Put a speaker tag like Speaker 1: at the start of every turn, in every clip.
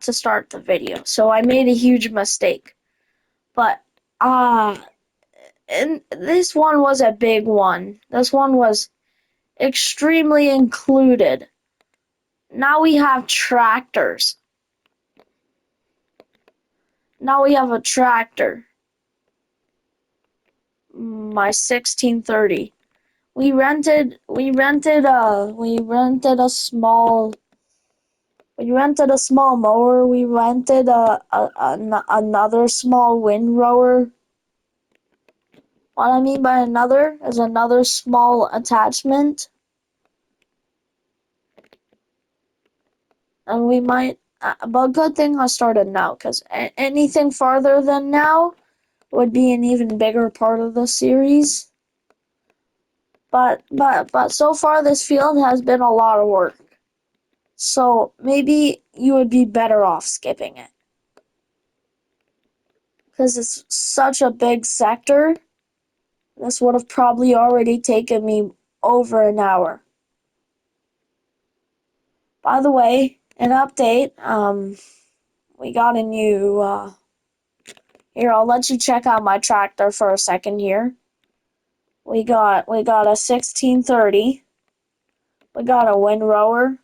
Speaker 1: to start the video, so I made a huge mistake. But and this one was a big one. This one was extremely included. Now we have tractors. Now we have a tractor. My 1630. We rented a small mower. We rented another small windrower. What I mean by another is another small attachment. And we might, but good thing I started now, because anything farther than now would be an even bigger part of the series. But so far this field has been a lot of work. So maybe you would be better off skipping it. Because it's such a big sector, this would have probably already taken me over an hour. By the way, an update, we got a new, here, I'll let you check out my tractor for a second here. We got a 1630. We got a windrower.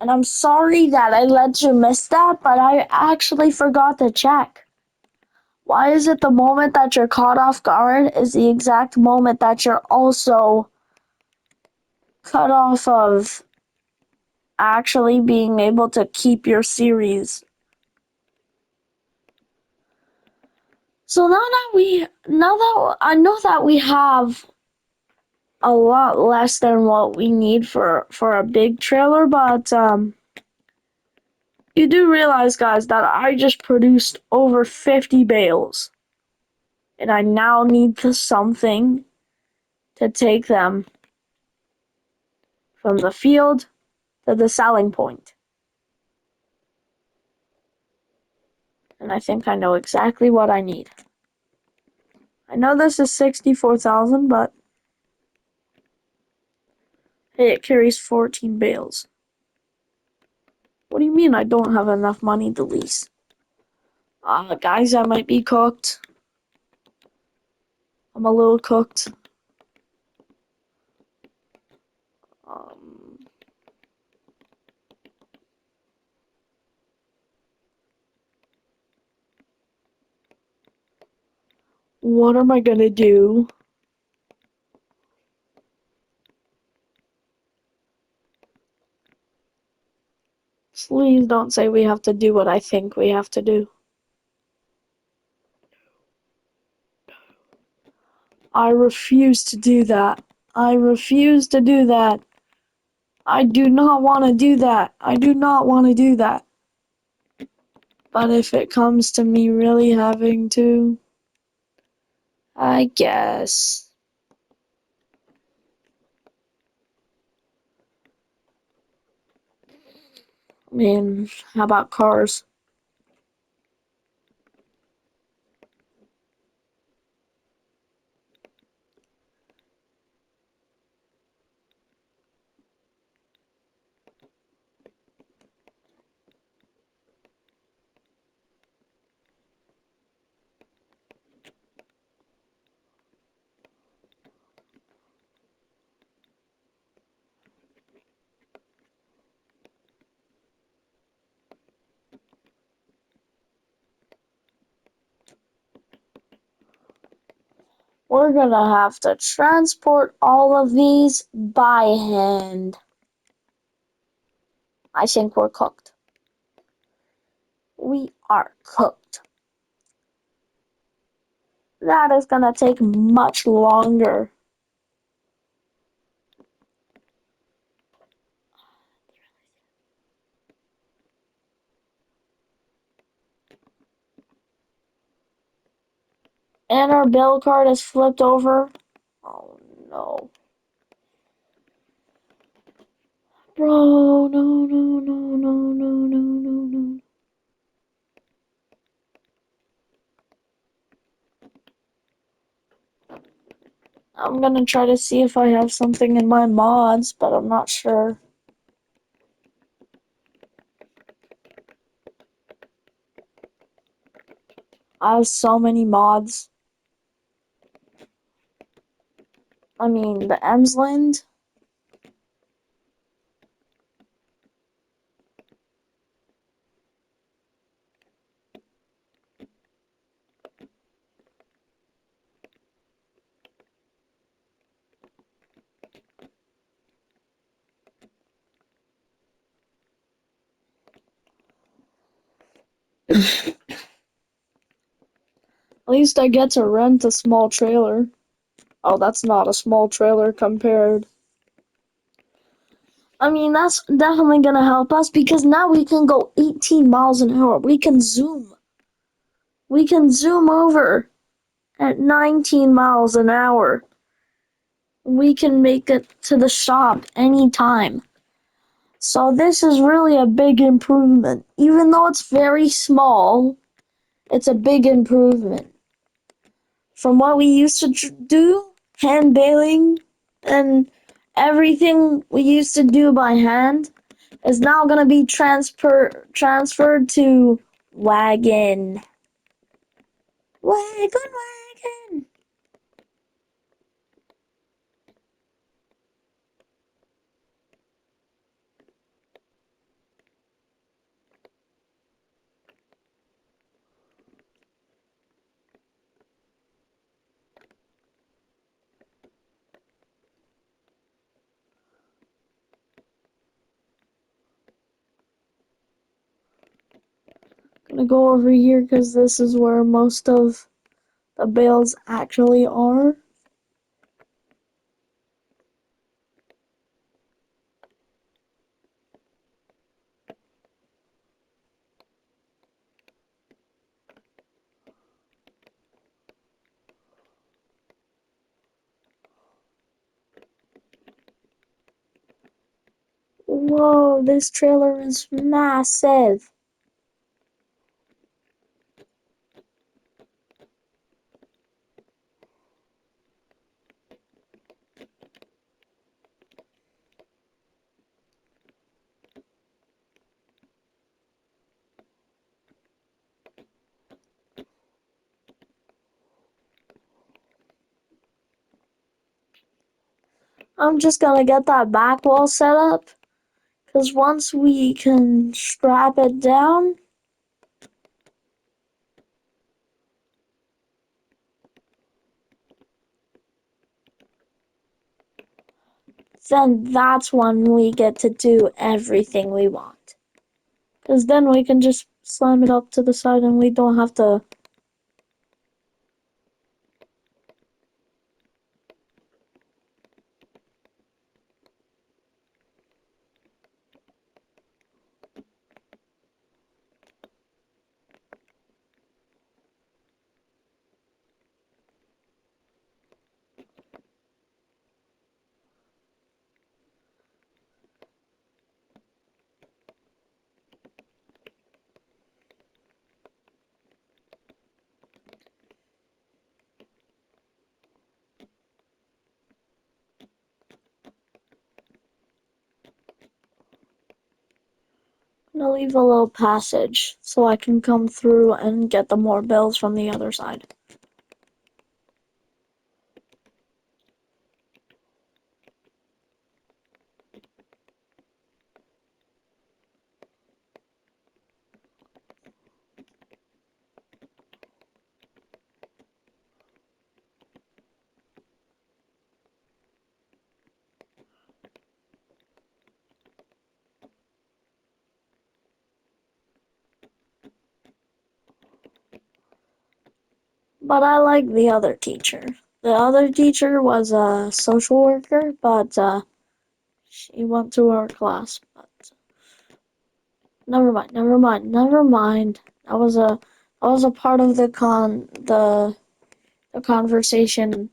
Speaker 1: And I'm sorry that I let you miss that, but I actually forgot to check. Why is it the moment that you're caught off guard is the exact moment that you're also cut off of actually being able to keep your series? So now that I know that we have a lot less than what we need for a big trailer, but you do realize, guys, that I just produced over 50 bales, and I now need something to take them from the field to the selling point. And I think I know exactly what I need. I know this is 64,000, but hey, it carries 14 bales. What do you mean I don't have enough money to lease? Guys, I might be cooked. I'm a little cooked. Um, what am I gonna do? Please don't say we have to do what I think we have to do. I refuse to do that. I refuse to do that. I do not want to do that. I do not want to do that. But if it comes to me really having to, I guess. I mean, how about cars? We're gonna have to transport all of these by hand. I think we're cooked. We are cooked. That is gonna take much longer. And our bill card is flipped over. Oh no. Bro, no, no, no, no, no, no, no, no. I'm gonna try to see if I have something in my mods, but I'm not sure. I have so many mods. I mean, the Emsland. At least I get to rent a small trailer. Oh, that's not a small trailer compared. I mean, that's definitely gonna help us because now we can go 18 miles an hour. We can zoom. We can zoom over at 19 miles an hour. We can make it to the shop anytime. So this is really a big improvement. Even though it's very small, it's a big improvement. From what we used to do, hand baling and everything we used to do by hand is now going to be transferred to wagon. Wagon. Gonna go over here because this is where most of the bales actually are. Whoa, this trailer is massive. I'm just gonna get that back wall set up because once we can strap it down, then that's when we get to do everything we want. Because then we can just slam it up to the side and we don't have to. I'm gonna leave a little passage so I can come through and get the more bills from the other side. But I like the other teacher. The other teacher was a social worker, but she went to our class. But never mind. That was a part of the conversation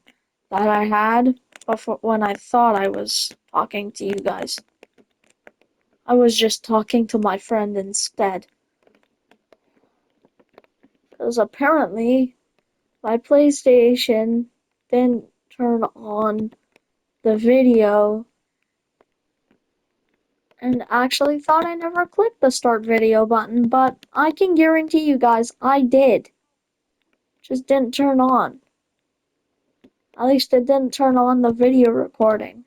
Speaker 1: that I had before when I thought I was talking to you guys. I was just talking to my friend instead. Because apparently my PlayStation didn't turn on the video and actually thought I never clicked the start video button, but I can guarantee you guys I did. just didn't turn on. At least it didn't turn on the video recording.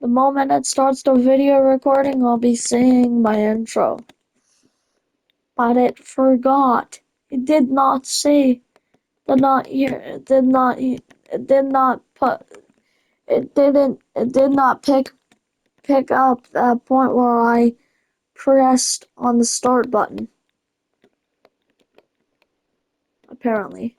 Speaker 1: The moment it starts the video recording, I'll be saying my intro. But it forgot. It did not say, did not hear, it did not put, it did not pick up that point where I pressed on the start button. Apparently.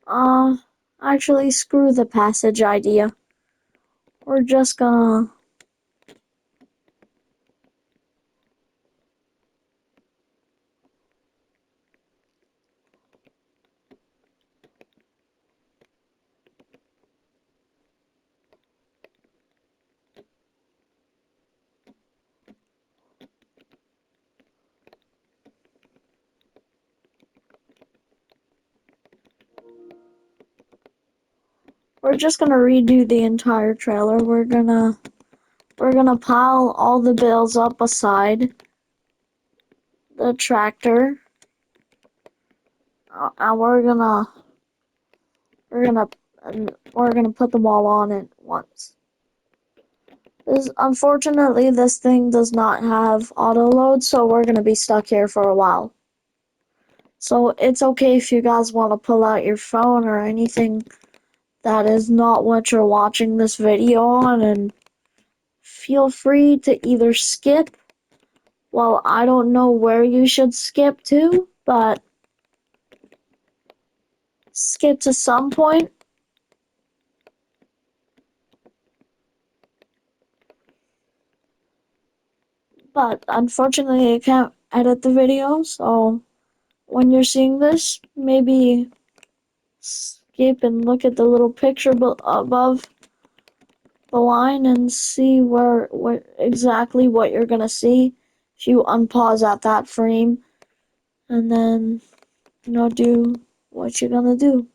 Speaker 1: Uh, Actually, screw the passage idea. We're just gonna. We're just gonna redo the entire trailer. We're gonna pile all the bales up beside the tractor, and we're gonna we're gonna put them all on at once. Unfortunately, this thing does not have auto load, so we're gonna be stuck here for a while. So it's okay if you guys want to pull out your phone or anything that is not what you're watching this video on, and feel free to either skip. Well, I don't know where you should skip to, but skip to some point. But unfortunately, I can't edit the video, so when you're seeing this, maybe skip and look at the little picture above the line and see where exactly what you're gonna see if you unpause at that frame, and then do what you're gonna do.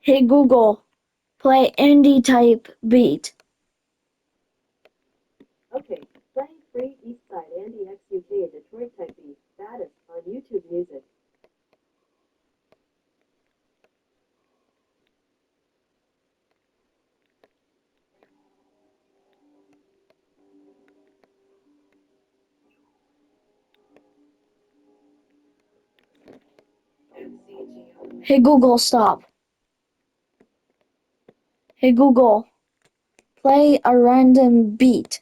Speaker 1: Hey Google, play indie type beat.
Speaker 2: Okay, playing free Eastside Andy XUK Detroit type beat, baddest on YouTube Music.
Speaker 1: Hey Google, stop. Hey Google, play a random beat.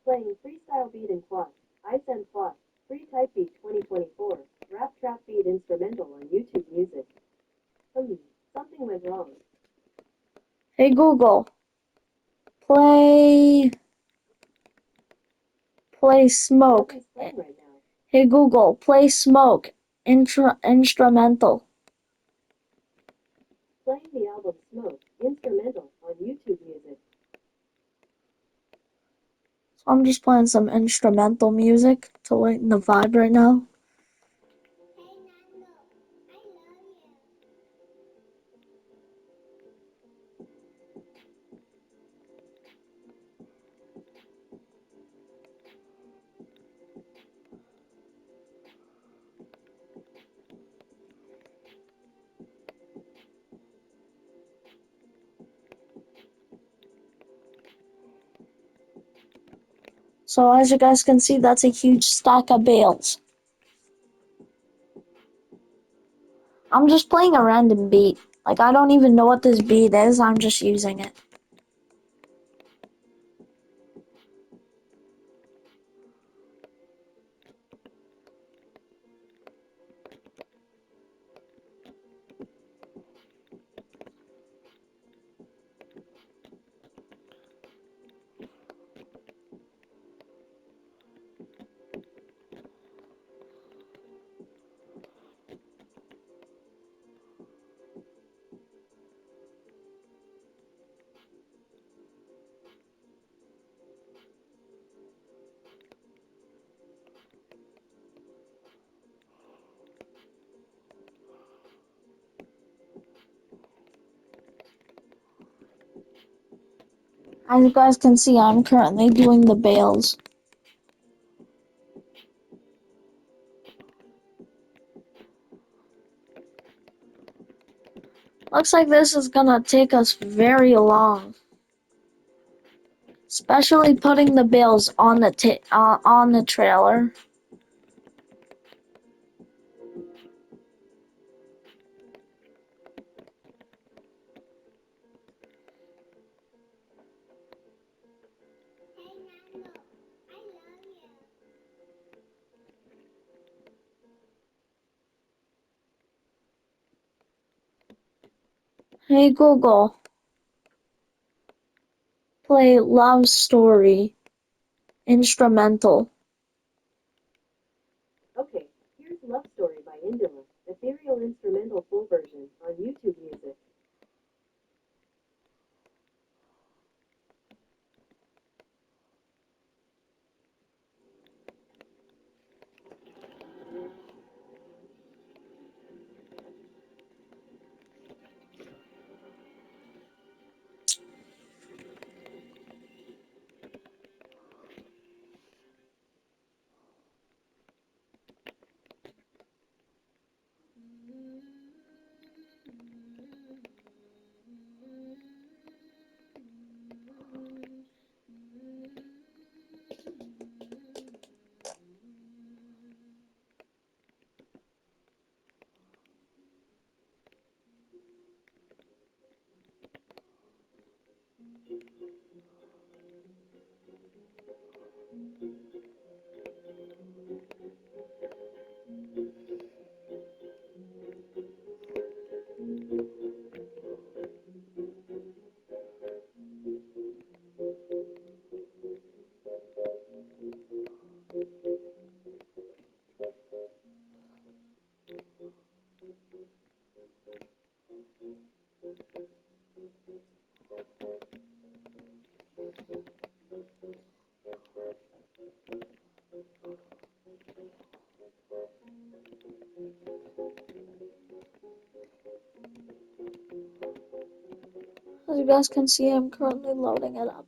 Speaker 2: Playing freestyle beat in Quad, iSend Quad, free type beat 2024, rap trap beat instrumental on YouTube Music. Something went wrong.
Speaker 1: Hey Google, play Smoke.
Speaker 2: Nothing's playing right now.
Speaker 1: Hey Google, play Smoke instrumental.
Speaker 2: Playing the album Smoke, instrumental on YouTube Music.
Speaker 1: So I'm just playing some instrumental music to lighten the vibe right now. So as you guys can see, that's a huge stack of bales. I'm just playing a random beat. Like, I don't even know what this beat is, I'm just using it. As you guys can see, I'm currently doing the bales. Looks like this is gonna take us very long. Especially putting the bales on the trailer. Hey Google, play Love Story instrumental.
Speaker 2: Okay, here's Love Story by Indila, ethereal instrumental full version on YouTube Music.
Speaker 1: As you guys can see, I'm currently loading it up.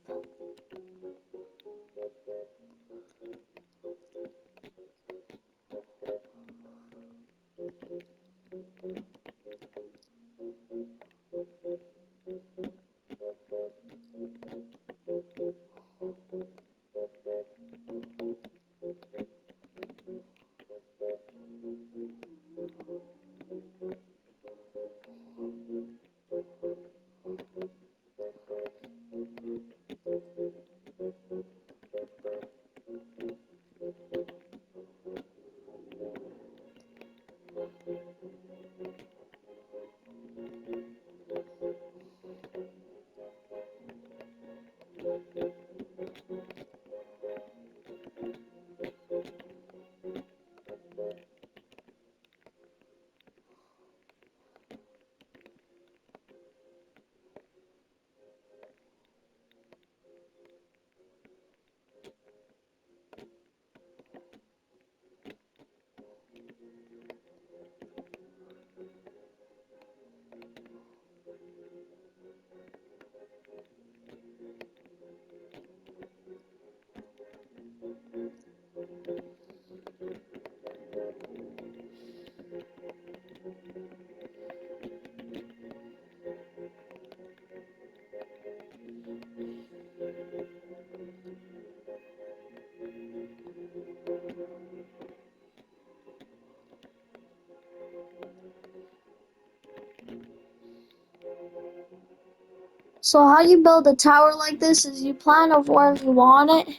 Speaker 1: So how you build a tower like this is you plan of where you want it,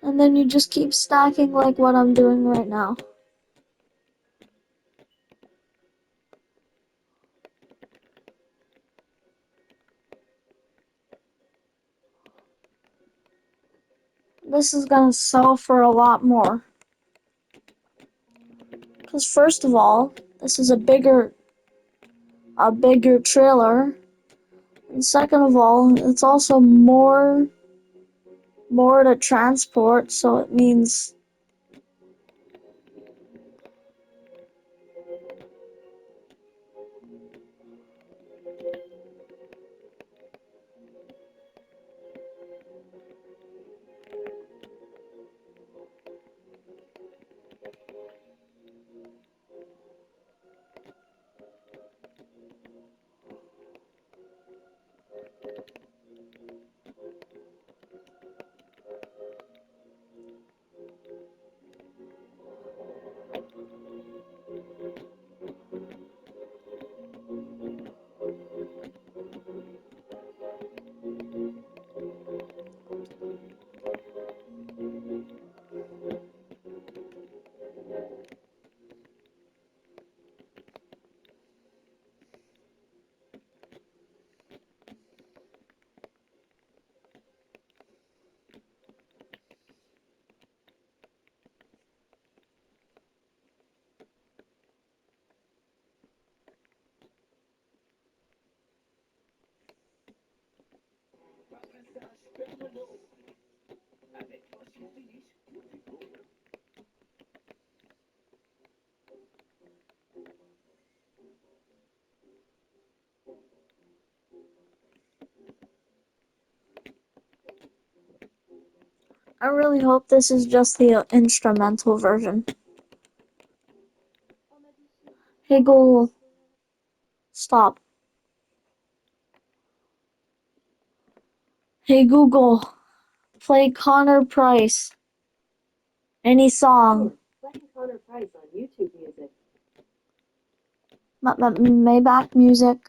Speaker 1: and then you just keep stacking like what I'm doing right now. This is gonna sell for a lot more. Because first of all, this is a bigger trailer. And second of all, it's also more to transport, so it means I really hope this is just the instrumental version. Hey Google, stop. Hey Google, play Connor Price. Any song.
Speaker 2: Playing Connor Price on YouTube Music.
Speaker 1: Maybach music.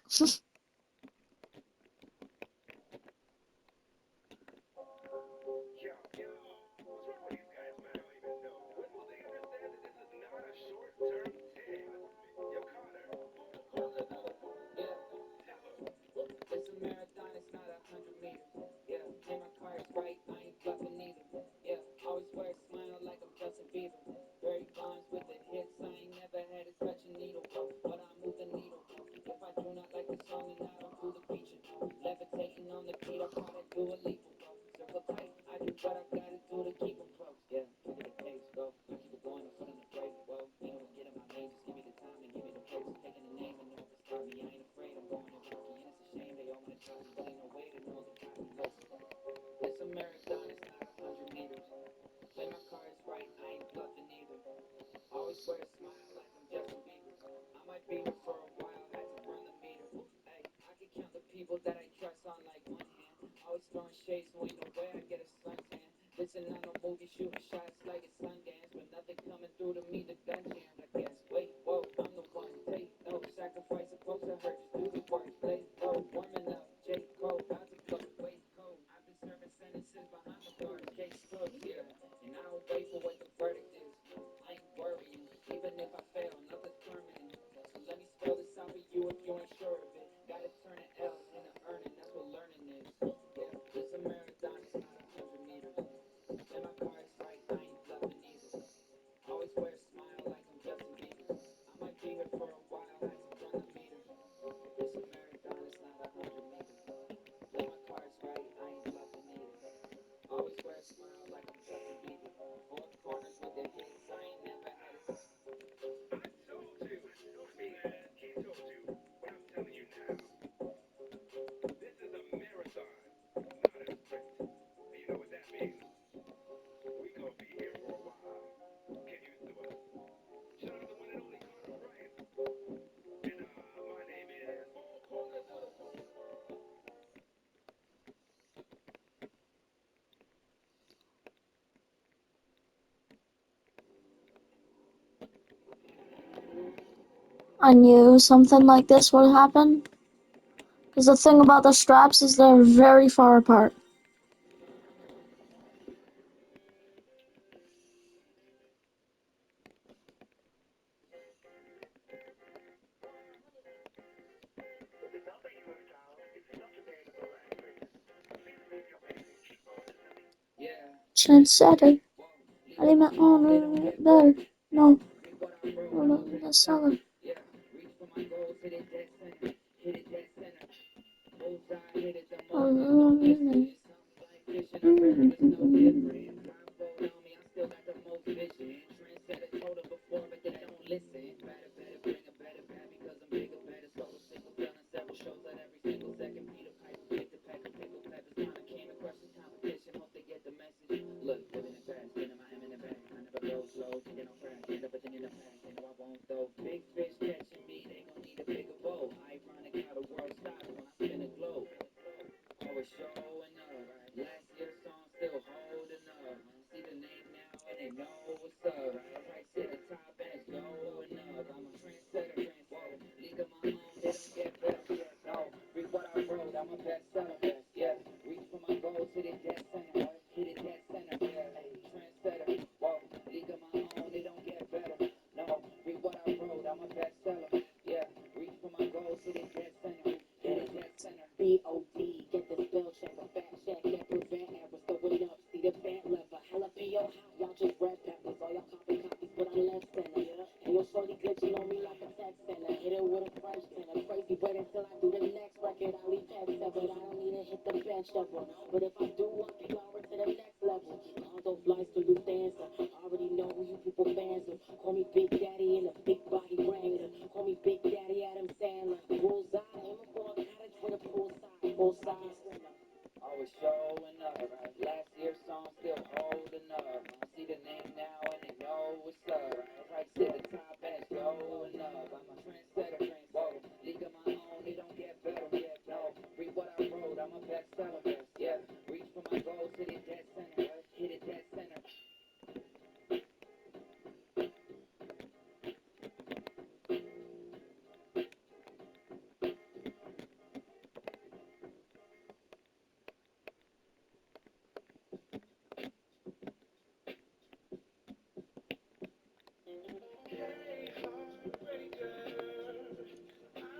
Speaker 1: I knew something like this would happen. Because the thing about the straps is they're very far apart. Trendsetter. I need my own better. No, no, that's not it.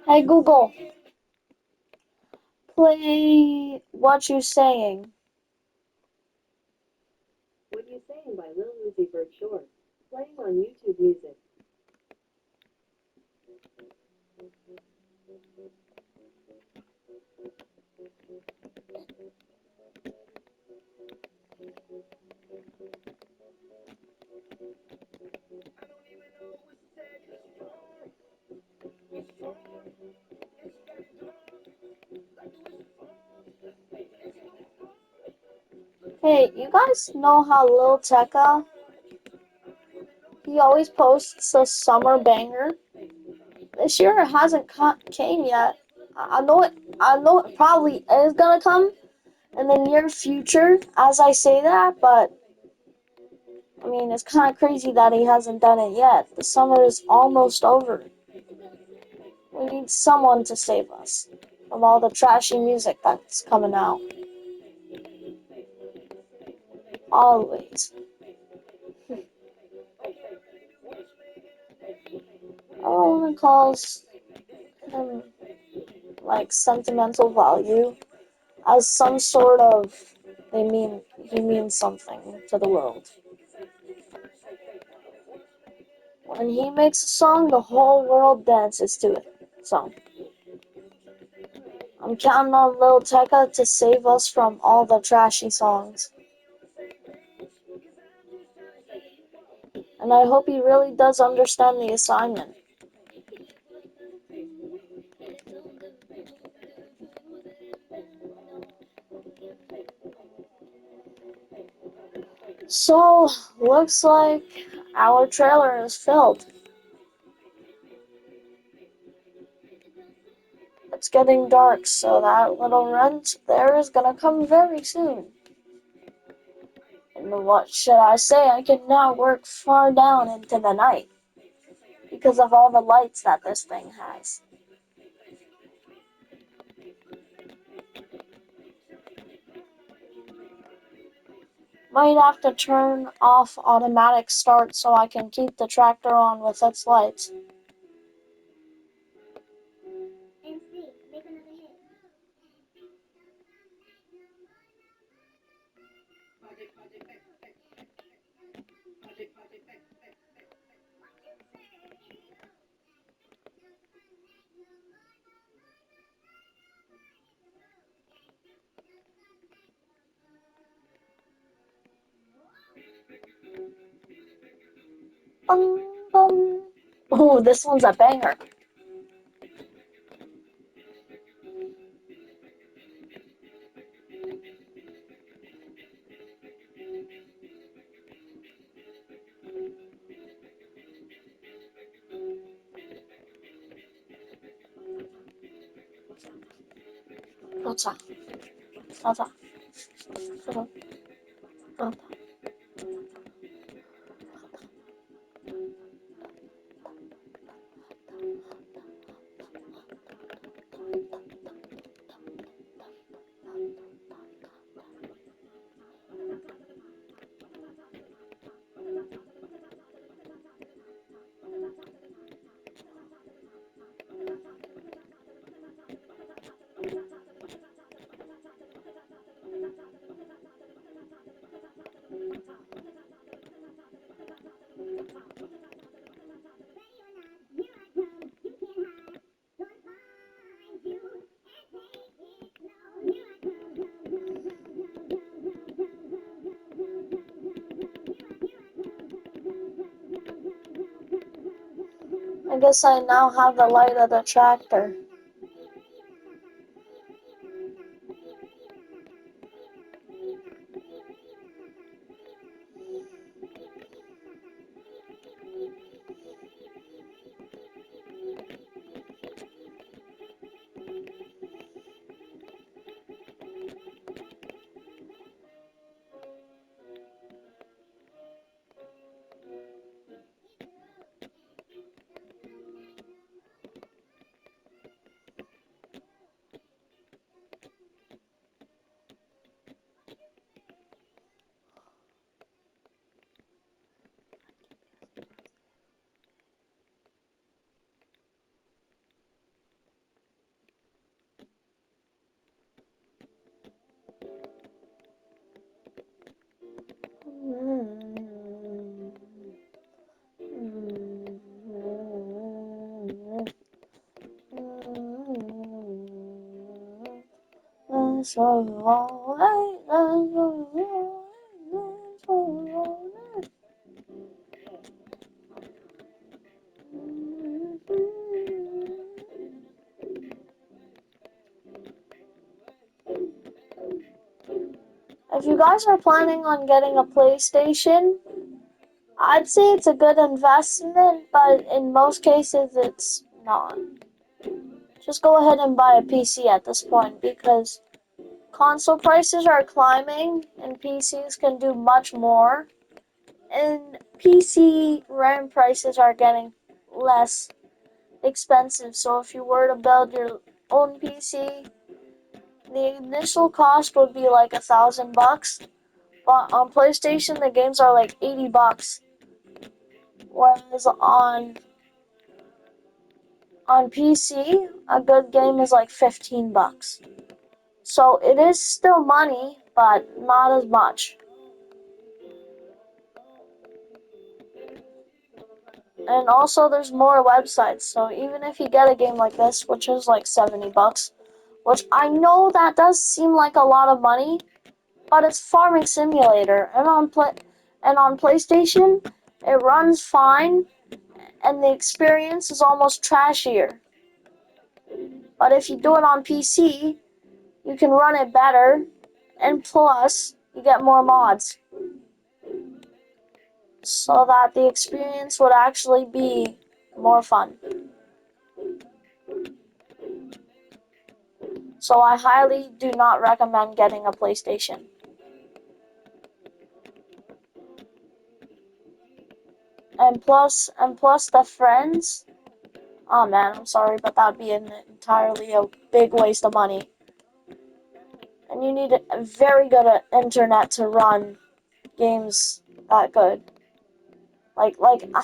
Speaker 1: Hey Google, play What You Saying.
Speaker 2: What You Saying by Lil Uzi Vert Short. Playing on YouTube Music.
Speaker 1: Hey, you guys know how Lil Tecca, he always posts a summer banger? This year it hasn't came yet. I know it probably is gonna come, in the near future, as I say that, but I mean, it's kind of crazy that he hasn't done it yet. The summer is almost over. We need someone to save us from all the trashy music that's coming out. Always. Everyone calls him like sentimental value as some sort of he means something to the world. When he makes a song, the whole world dances to it. So I'm counting on Lil Tecca to save us from all the trashy songs. And I hope he really does understand the assignment. So, looks like our trailer is filled. It's getting dark, so that little rent there is gonna come very soon. And what should I say? I can now work far down into the night because of all the lights that this thing has. Might have to turn off automatic start so I can keep the tractor on with its lights. Ooh, this one's a banger. What's that? What's that? I guess I now have the light of the tractor. If you guys are planning on getting a PlayStation, I'd say it's a good investment, but in most cases it's not. Just go ahead and buy a PC at this point because console prices are climbing and PCs can do much more. And PC RAM prices are getting less expensive. So if you were to build your own PC, the initial cost would be like $1,000. But on PlayStation, the games are like $80. Whereas on PC, a good game is like $15. So it is still money, but not as much. And also there's more websites, so even if you get a game like this, which is like $70, which I know that does seem like a lot of money, but it's Farming Simulator, and on PlayStation, it runs fine, and the experience is almost trashier. But if you do it on PC, you can run it better, and plus, you get more mods, so that the experience would actually be more fun. So I highly do not recommend getting a PlayStation. And plus the friends. Oh man, I'm sorry, but that'd be an entirely a big waste of money. And you need a very good internet to run games that good. Like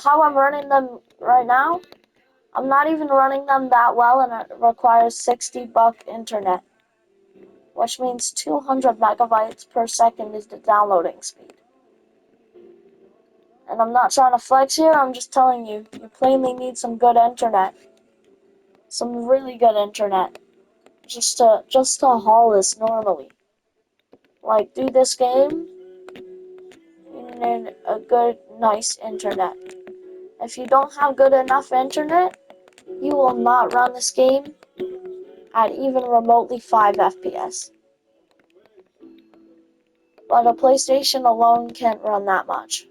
Speaker 1: how I'm running them right now, I'm not even running them that well, and it requires $60 internet, which means 200 megabytes per second is the downloading speed. And I'm not trying to flex here, I'm just telling you, you plainly need some good internet. Some really good internet. Just to haul this normally. Like, do this game, you need a good, nice internet. If you don't have good enough internet, you will not run this game at even remotely 5 FPS. But a PlayStation alone can't run that much.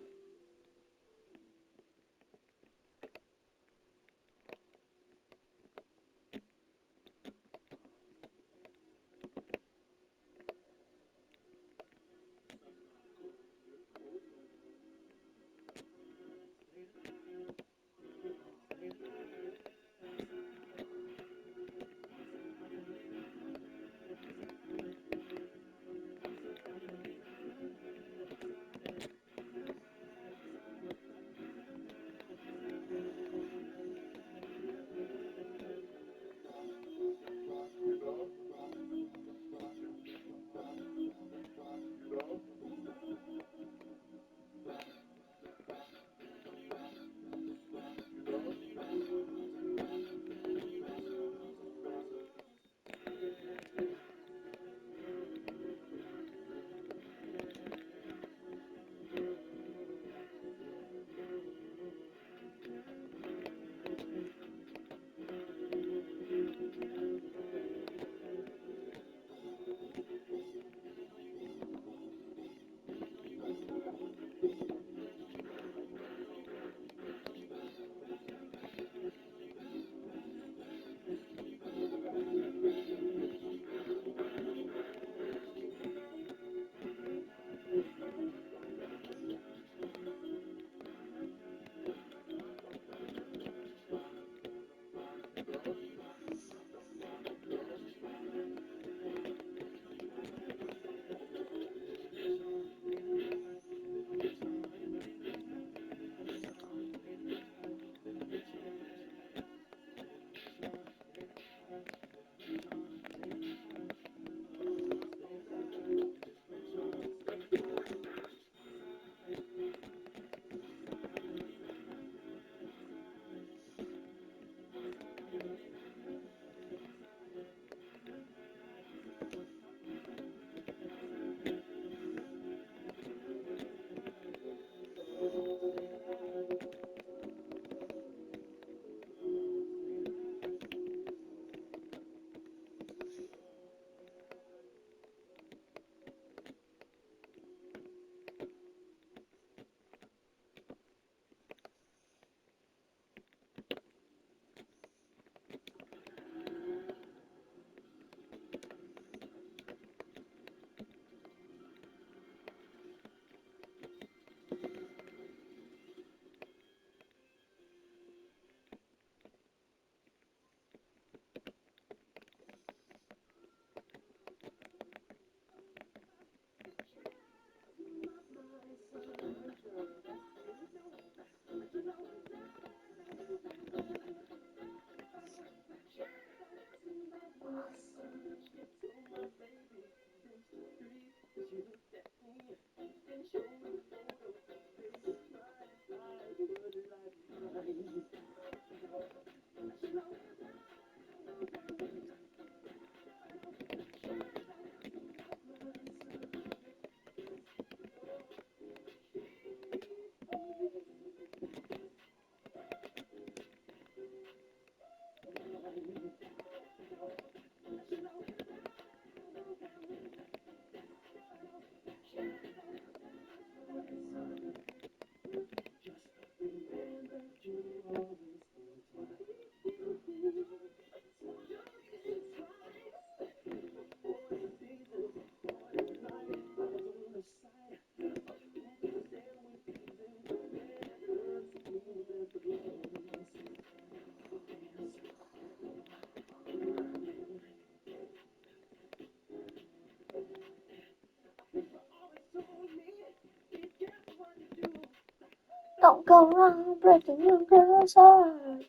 Speaker 1: go around breaking your girl's heart.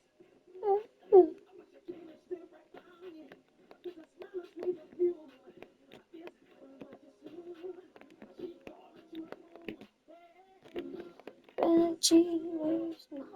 Speaker 1: Reggie, where's mama?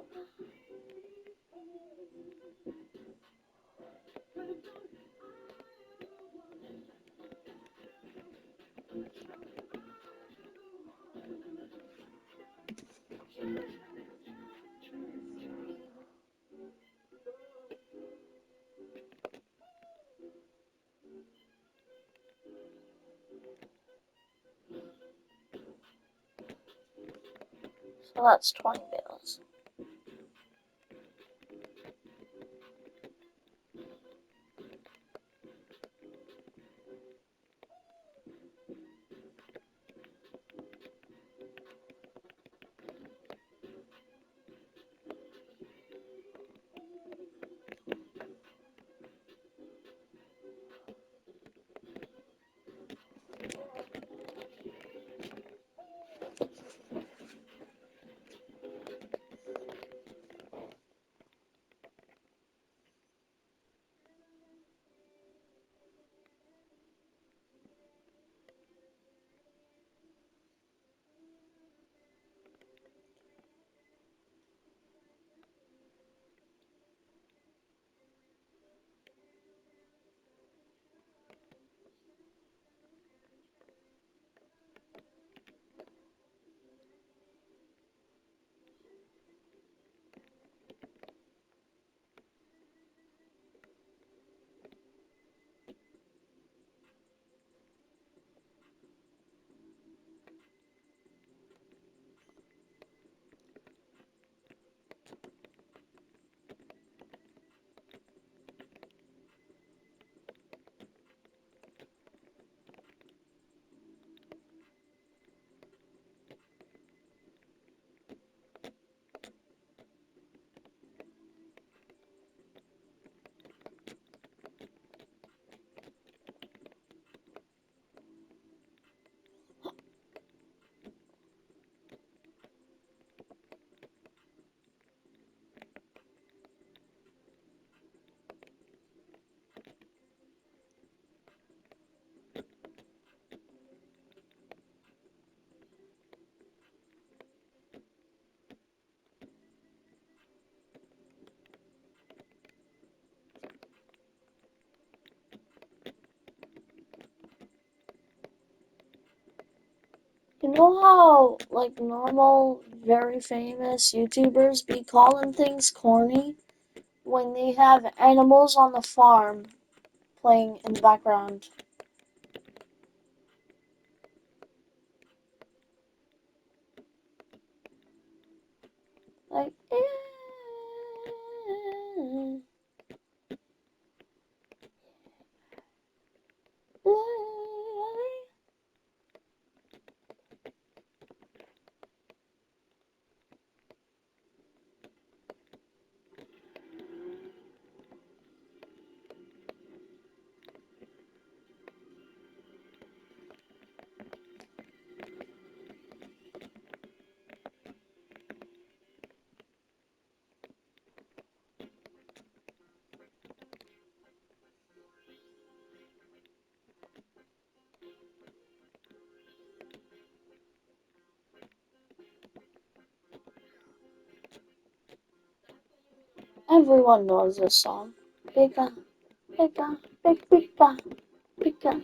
Speaker 1: So that's 20 bills. You know how, like, normal, very famous YouTubers be calling things corny when they have animals on the farm playing in the background? Like, everyone knows this song. Pika, pika, pika, pika, pika.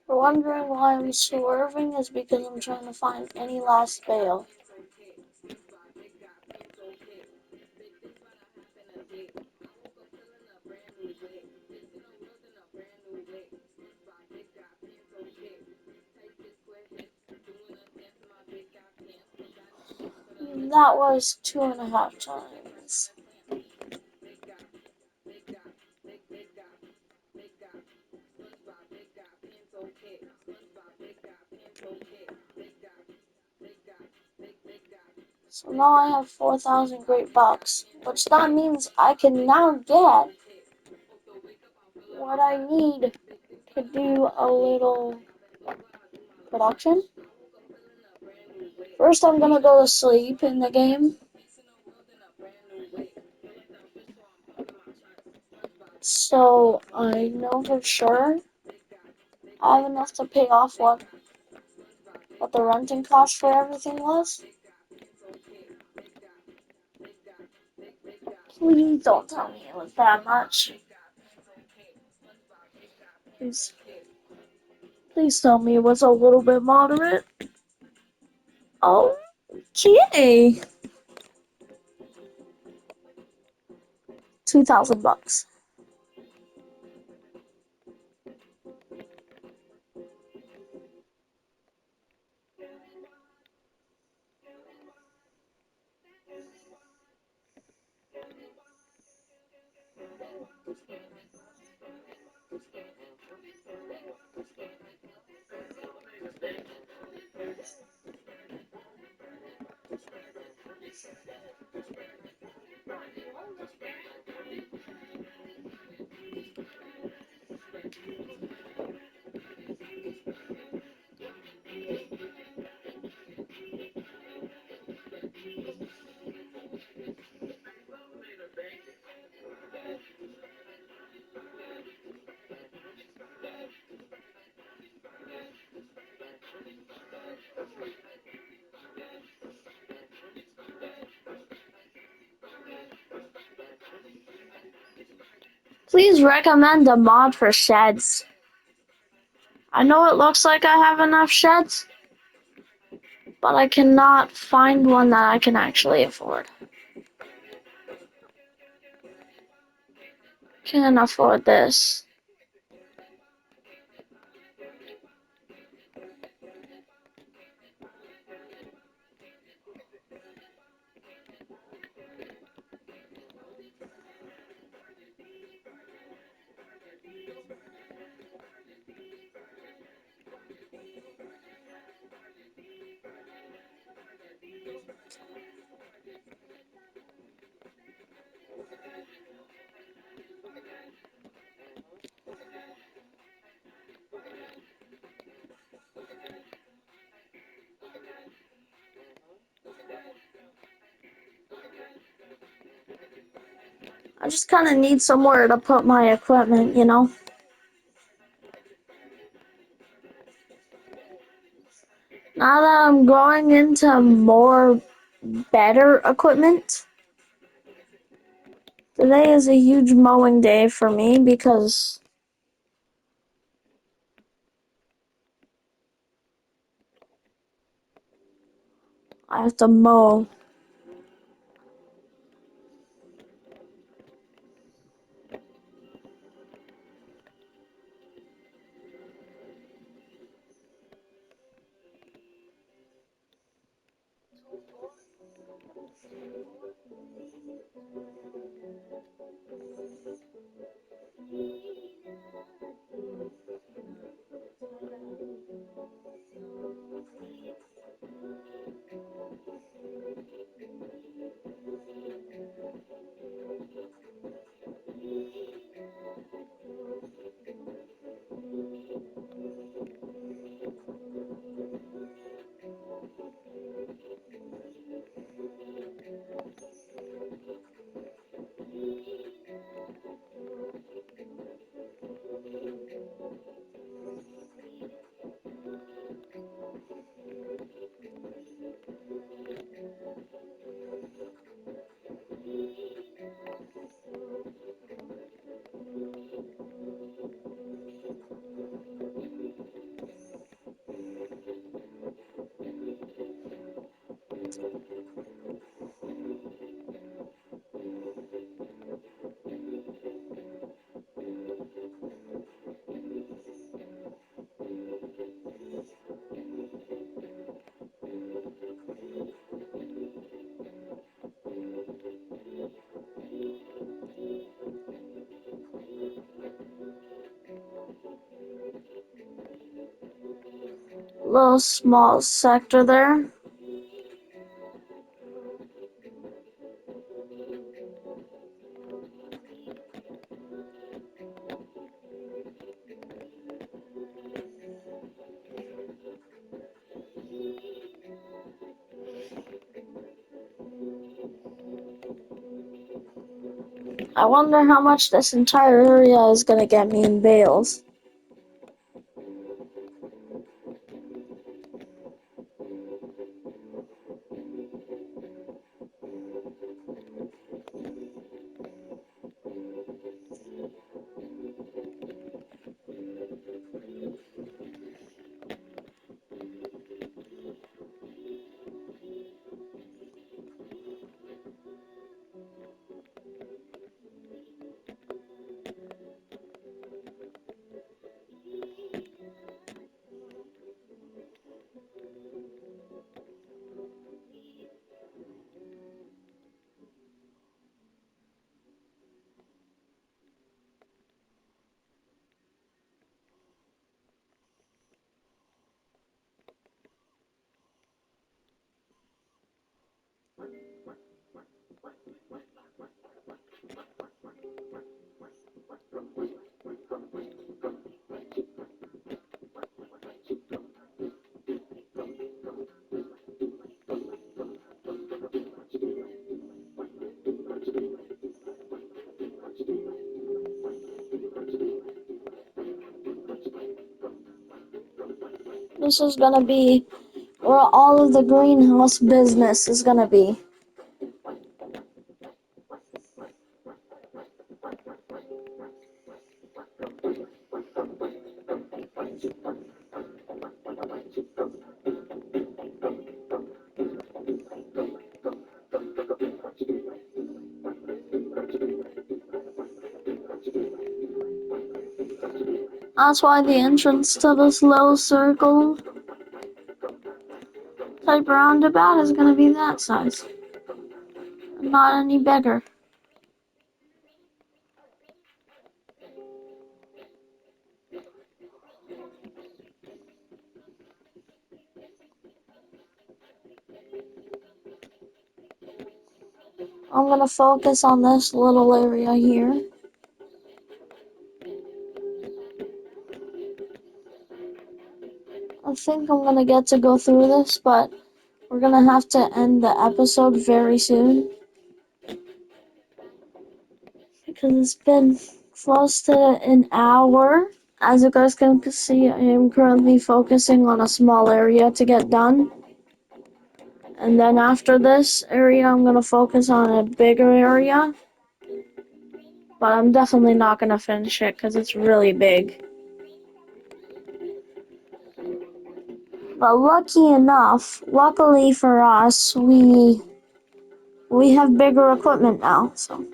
Speaker 1: For wondering why I'm swerving is because I'm trying to find any last bail. that was 2.5 times. So now I have 4,000 great bucks, which that means I can now get what I need to do a little production. First, I'm gonna go to sleep in the game. So I know for sure I have enough to pay off what the renting cost for everything was. Please don't tell me it was that much. Please tell me it was a little bit moderate. Oh, gee. 2,000 bucks. Please recommend a mod for sheds. I know it looks like I have enough sheds, but I cannot find one that I can actually afford. Can't afford this. I just kind of need somewhere to put my equipment, you know? Now that I'm going into more better equipment, today is a huge mowing day for me because I have to mow. little small sector there. I wonder how much this entire area is gonna get me in bales. This is gonna be where all of the greenhouse business is gonna be. That's why the entrance to this little circle type roundabout is gonna be that size, not any bigger. I'm gonna focus on this little area here. I think I'm gonna get to go through this, but we're gonna have to end the episode very soon because it's been close to an hour. As you guys can see, I am currently focusing on a small area to get done. And then after this area, I'm gonna focus on a bigger area. But I'm definitely not gonna finish it because it's really big. But luckily for us, we have bigger equipment now. So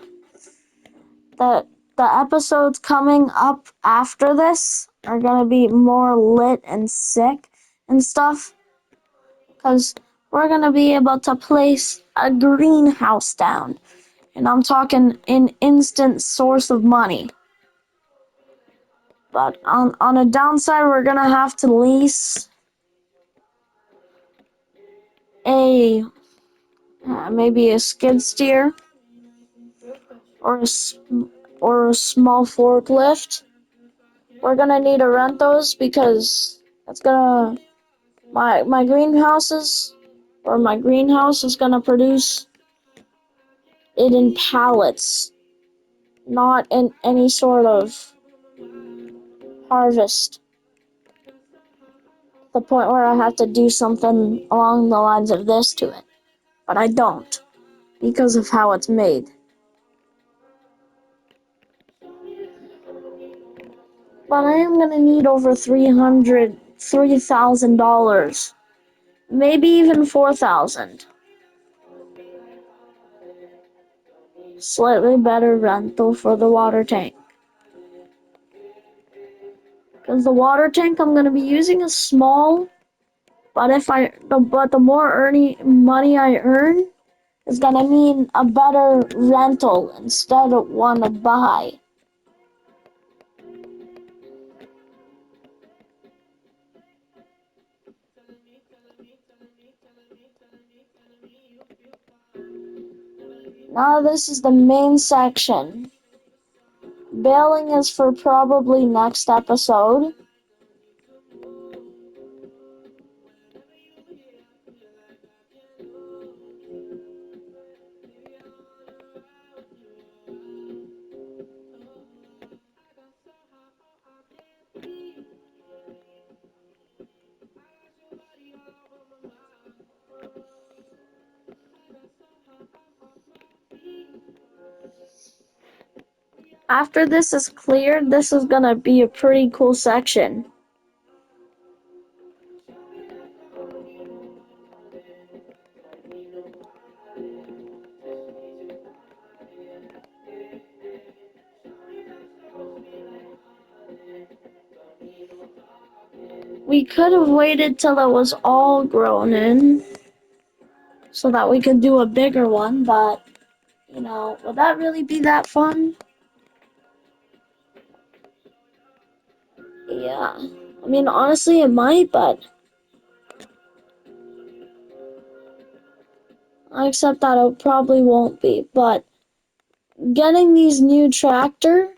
Speaker 1: the episodes coming up after this are gonna be more lit and sick and stuff. Because we're gonna be able to place a greenhouse down. And I'm talking an instant source of money. But on a downside, we're gonna have to lease a maybe a skid steer or a small forklift. We're gonna need to rent those because that's gonna my greenhouses or my greenhouse is gonna produce it in pallets, not in any sort of harvest. The point where I have to do something along the lines of this to it, but I don't because of how it's made. But I am gonna need over $3,000, maybe even 4,000. Slightly better rental for the water tank. Because the water tank I'm gonna be using is small, but the more money I earn is gonna mean a better rental instead of one to buy. Now this is the main section. Bailing is for probably next episode. After this is cleared, this is gonna be a pretty cool section. We could have waited till it was all grown in so that we could do a bigger one, but would that really be that fun? Yeah. I mean, honestly, it might, but I accept that it probably won't be. But getting this new tractor,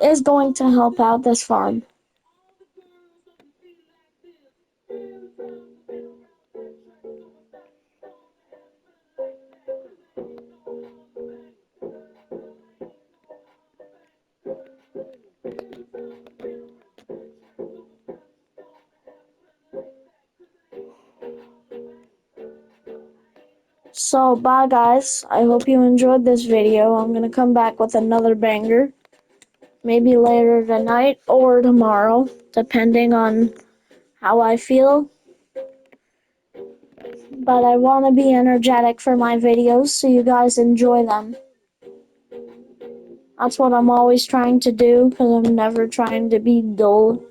Speaker 1: is going to help out this farm. So, bye guys. I hope you enjoyed this video. I'm gonna come back with another banger. Maybe later tonight or tomorrow, depending on how I feel. But I want to be energetic for my videos so you guys enjoy them. That's what I'm always trying to do because I'm never trying to be dull.